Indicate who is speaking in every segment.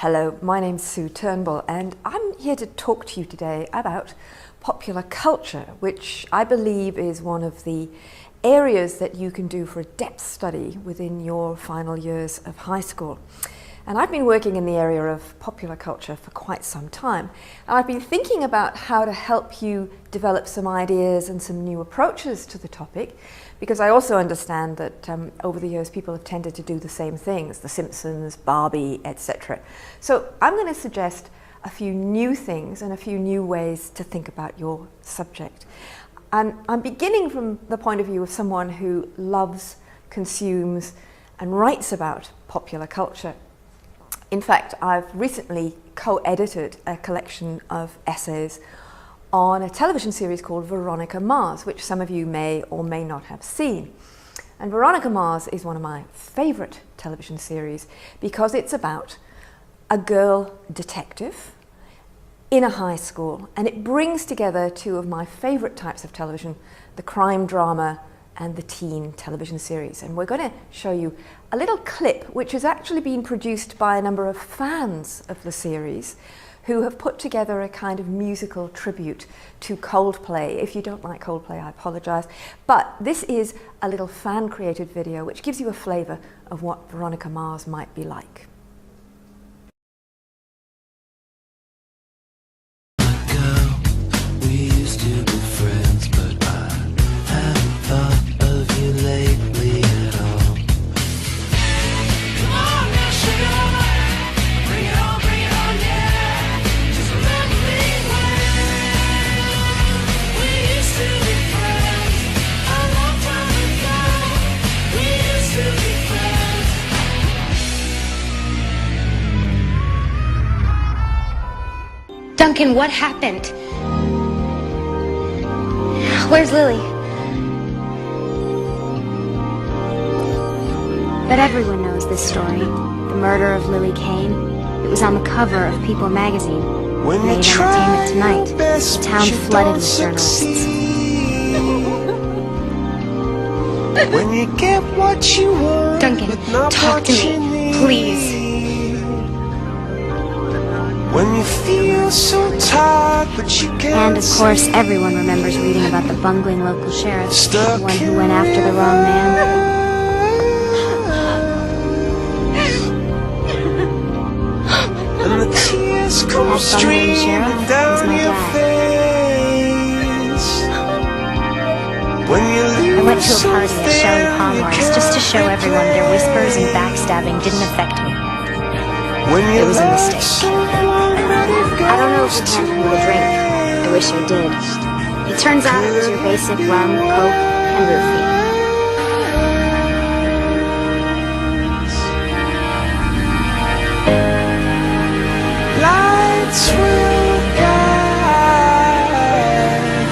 Speaker 1: Hello, my name's Sue Turnbull and I'm here to talk to you today about popular culture, which I believe is one of the areas that you can do for a depth study within your final years of high school. And I've been working in the area of popular culture for quite some time. And I've been thinking about how to help you develop some ideas and some new approaches to the topic, because I also understand that over the years people have tended to do the same things, The Simpsons, Barbie, etc. So I'm going to suggest a few new things and a few new ways to think about your subject. And I'm beginning from the point of view of someone who loves, consumes, and writes about popular culture. In fact, I've recently co-edited a collection of essays on a television series called Veronica Mars, which some of you may or may not have seen. And Veronica Mars is one of my favorite television series because it's about a girl detective in a high school, and it brings together two of my favorite types of television, the crime drama and the teen television series. And we're going to show you a little clip which has actually been produced by a number of fans of the series who have put together a kind of musical tribute to Coldplay. If you don't like Coldplay, I apologize. But this is a little fan-created video which gives you a flavor of what Veronica Mars might be like.
Speaker 2: Duncan, what happened? Where's Lily? But everyone knows this story. The murder of Lily Kane. It was on the cover of People magazine.
Speaker 3: When
Speaker 2: Made Entertainment Tonight. The town flooded with journalists.
Speaker 3: When you get what you want,
Speaker 2: Duncan, talk to me, please.
Speaker 3: When you feel so tired, but you can't.
Speaker 2: And of course, everyone remembers reading about the bungling local sheriff, the one who went after the wrong man.
Speaker 3: And the tears come
Speaker 2: That bungling
Speaker 3: streaming
Speaker 2: sheriff was
Speaker 3: down
Speaker 2: my
Speaker 3: your
Speaker 2: dad.
Speaker 3: face. When you lose
Speaker 2: I went to a party at Shelley Palmer's just to show everyone their whispers and backstabbing didn't affect me. It was a mistake. I don't know if you handed me the drink. I wish I did. It turns out it was your basic rum, coke, and roofie.
Speaker 3: Lights will guide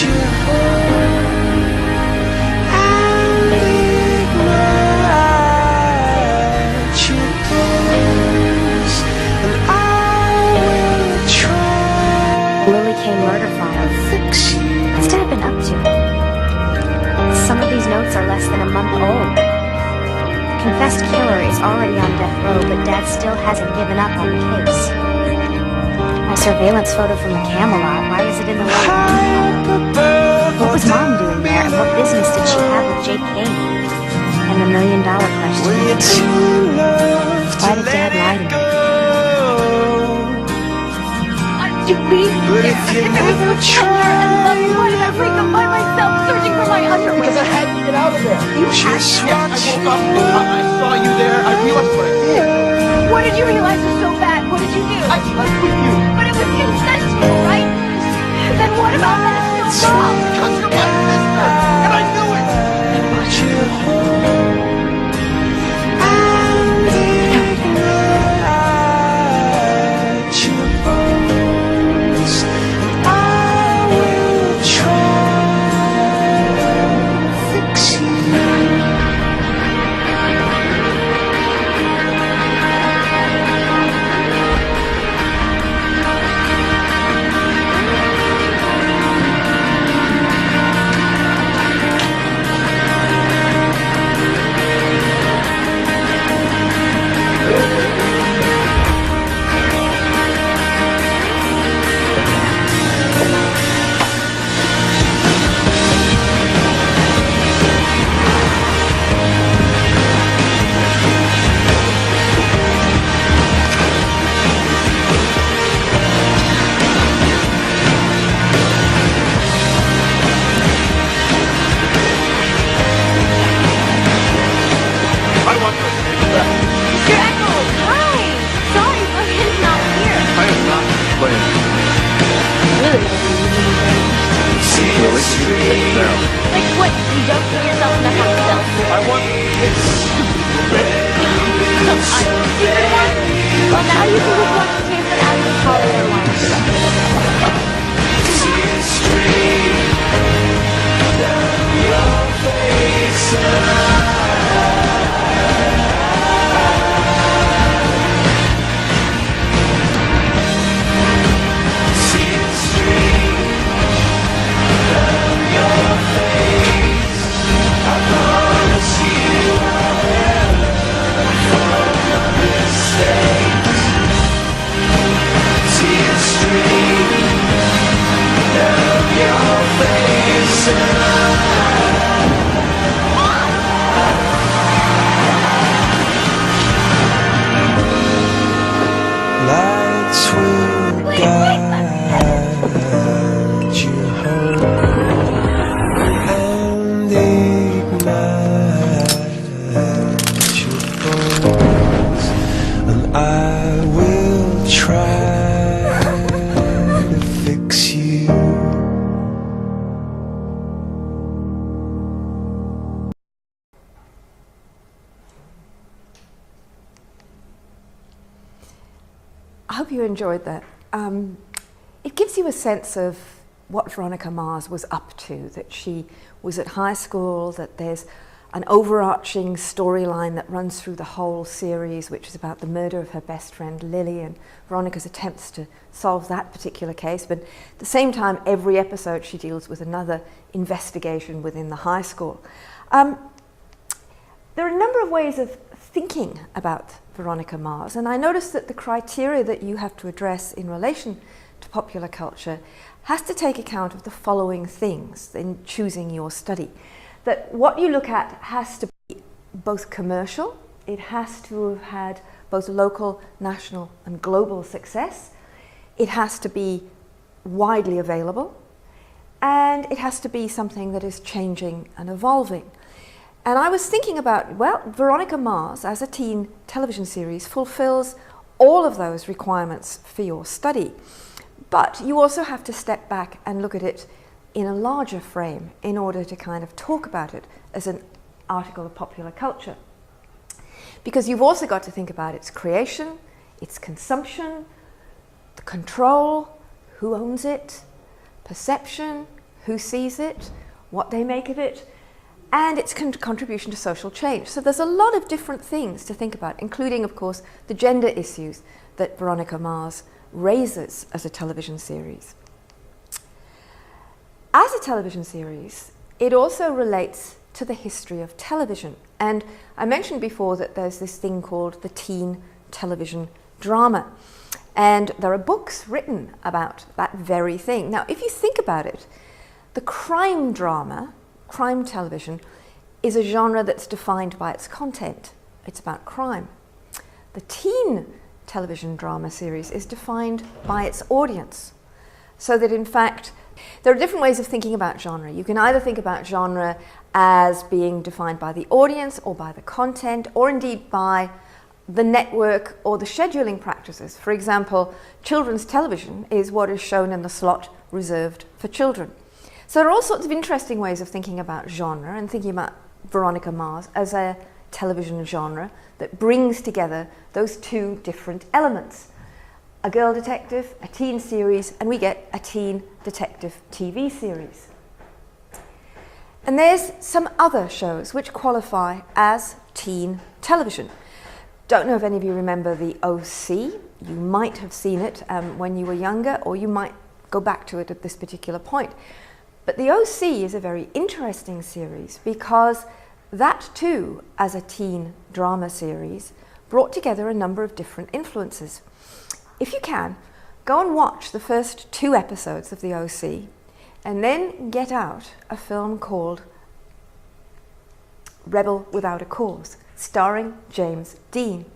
Speaker 3: you home and ignite your bones, and I will try
Speaker 2: Lily Kane murder file.
Speaker 3: to fix you.
Speaker 2: What's Dad been up to? Some of these notes are less than a month old. The confessed killer is already on death row, but Dad still hasn't given up on the case. My surveillance photo from the Camelot, why is it in the way of my What was Mom doing there, and what business did she have with Jake Kane? And the million-dollar question.
Speaker 3: When you're too loved
Speaker 2: Why
Speaker 3: to
Speaker 2: did Dad
Speaker 3: let
Speaker 2: lie
Speaker 3: it
Speaker 2: to me?
Speaker 3: go.
Speaker 4: But
Speaker 3: if you never try,
Speaker 4: why did I wake up by myself searching for my underwear?
Speaker 5: Because I had to get out of there.
Speaker 3: just
Speaker 5: Yes,
Speaker 3: watch
Speaker 5: I woke up, I saw you there, I realized what I did.
Speaker 4: What did you realize was so bad? What did you do?
Speaker 5: I slept with you.
Speaker 4: But it was consensual, right? Then what about that? It's still wrong.
Speaker 5: Because you're my sister, and I knew it.
Speaker 3: watch you home and ignite your bones, and I will try to fix you.
Speaker 2: Well, now you can just watch Stanford out of the holiday one.
Speaker 3: Lights will guide you home and ignite your bones, and I will try to fix you.
Speaker 1: I hope you enjoyed that. It gives you a sense of what Veronica Mars was up to, that she was at high school, that there's an overarching storyline that runs through the whole series, which is about the murder of her best friend Lily and Veronica's attempts to solve that particular case. But at the same time, every episode she deals with another investigation within the high school. There are a number of ways of thinking about Veronica Mars, and I noticed that the criteria that you have to address in relation to popular culture has to take account of the following things in choosing your study. That what you look at has to be both commercial, it has to have had both local, national and global success, it has to be widely available, and it has to be something that is changing and evolving. And I was thinking about, well, Veronica Mars as a teen television series fulfills all of those requirements for your study. But you also have to step back and look at it in a larger frame in order to kind of talk about it as an article of popular culture. Because you've also got to think about its creation, its consumption, the control, who owns it, perception, who sees it, what they make of it, and its contribution to social change. So there's a lot of different things to think about, including, of course, the gender issues that Veronica Mars raises as a television series. As a television series, it also relates to the history of television. And I mentioned before that there's this thing called the teen television drama. And there are books written about that very thing. Now, if you think about it, the crime drama, crime television, is a genre that's defined by its content. It's about crime. The teen television drama series is defined by its audience. So that in fact, there are different ways of thinking about genre. You can either think about genre as being defined by the audience or by the content, or indeed by the network or the scheduling practices. For example, children's television is what is shown in the slot reserved for children. So there are all sorts of interesting ways of thinking about genre and thinking about Veronica Mars as a television genre that brings together those two different elements. A girl detective, a teen series, and we get a teen detective TV series. And there's some other shows which qualify as teen television. Don't know if any of you remember the OC. You might have seen it when you were younger, or you might go back to it at this particular point. But the OC is a very interesting series because that too, as a teen drama series, brought together a number of different influences. If you can, go and watch the first 2 episodes of the OC and then get out a film called Rebel Without a Cause, starring James Dean,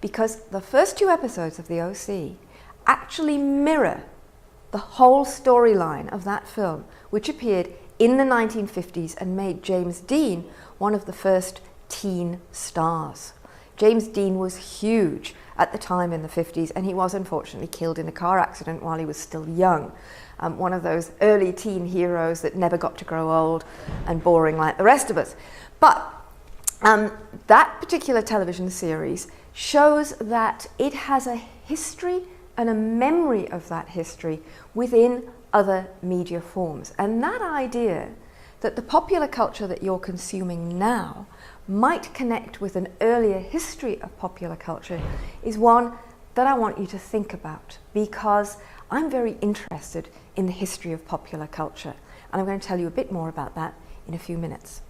Speaker 1: because the first 2 episodes of the OC actually mirror the whole storyline of that film, which appeared in the 1950s and made James Dean one of the first teen stars. James Dean was huge at the time in the 50s, and he was unfortunately killed in a car accident while he was still young. One of those early teen heroes that never got to grow old and boring like the rest of us. But that particular television series shows that it has a history and a memory of that history within other media forms. And that idea that the popular culture that you're consuming now might connect with an earlier history of popular culture is one that I want you to think about, because I'm very interested in the history of popular culture, and I'm going to tell you a bit more about that in a few minutes.